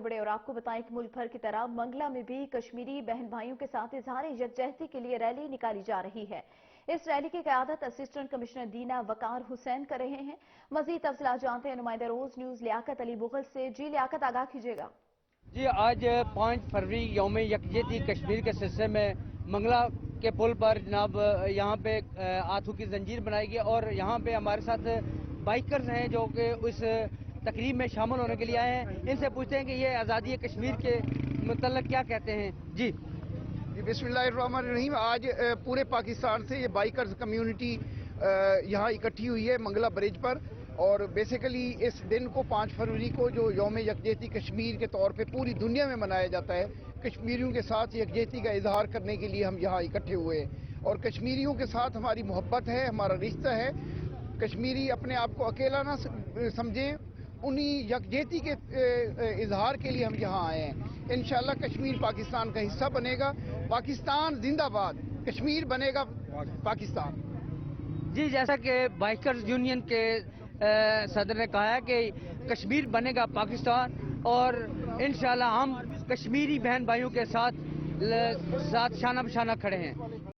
بڑھے اور آپ کو بتائیں کہ ملک بھر کی طرح منگلا میں بھی کشمیری بہن بھائیوں کے ساتھ اظہار یکجہتی کے لیے ریلی نکالی جا رہی ہے۔ اس ریلی کی قیادت اسسٹنٹ کمشنر دینا وقار حسین کر رہے ہیں۔ مزید تفصیلات جانتے ہیں نمائندہ روز نیوز لیاقت علی بغل سے۔ جی لیاقت، آگاہ کیجیے گا۔ جی، آج 5 فروری یوم یکجہتی کشمیر کے سلسلے میں منگلا کے پل پر جناب یہاں پہ آتھو کی زنجیر بنائی گئی اور یہاں پہ ہمارے ساتھ بائکرز ہیں جو کہ اس تقریب میں شامل ہونے کے لیے آئے ہیں۔ ان سے پوچھتے ہیں کہ یہ آزادی کشمیر کے متعلق کیا کہتے ہیں۔ جی بسم اللہ الرحمن الرحیم۔ آج پورے پاکستان سے یہ بائکرز کمیونٹی یہاں اکٹھی ہوئی ہے منگلا برج پر، اور بیسیکلی اس دن کو 5 فروری کو جو یوم یکجہتی کشمیر کے طور پہ پوری دنیا میں منایا جاتا ہے، کشمیریوں کے ساتھ یکجہتی کا اظہار کرنے کے لیے ہم یہاں اکٹھے ہوئے ہیں، اور کشمیریوں کے ساتھ ہماری محبت ہے، ہمارا رشتہ ہے۔ کشمیری اپنے آپ کو اکیلا نہ سمجھیں، انہی یکجہتی کے اظہار کے لیے ہم یہاں آئے ہیں۔ انشاءاللہ کشمیر پاکستان کا حصہ بنے گا۔ پاکستان زندہ باد، کشمیر بنے گا پاکستان۔ جی، جیسا کہ بائکرز یونین کے صدر نے کہا ہے کہ کشمیر بنے گا پاکستان، اور انشاءاللہ ہم کشمیری بہن بھائیوں کے ساتھ شانہ بشانہ کھڑے ہیں۔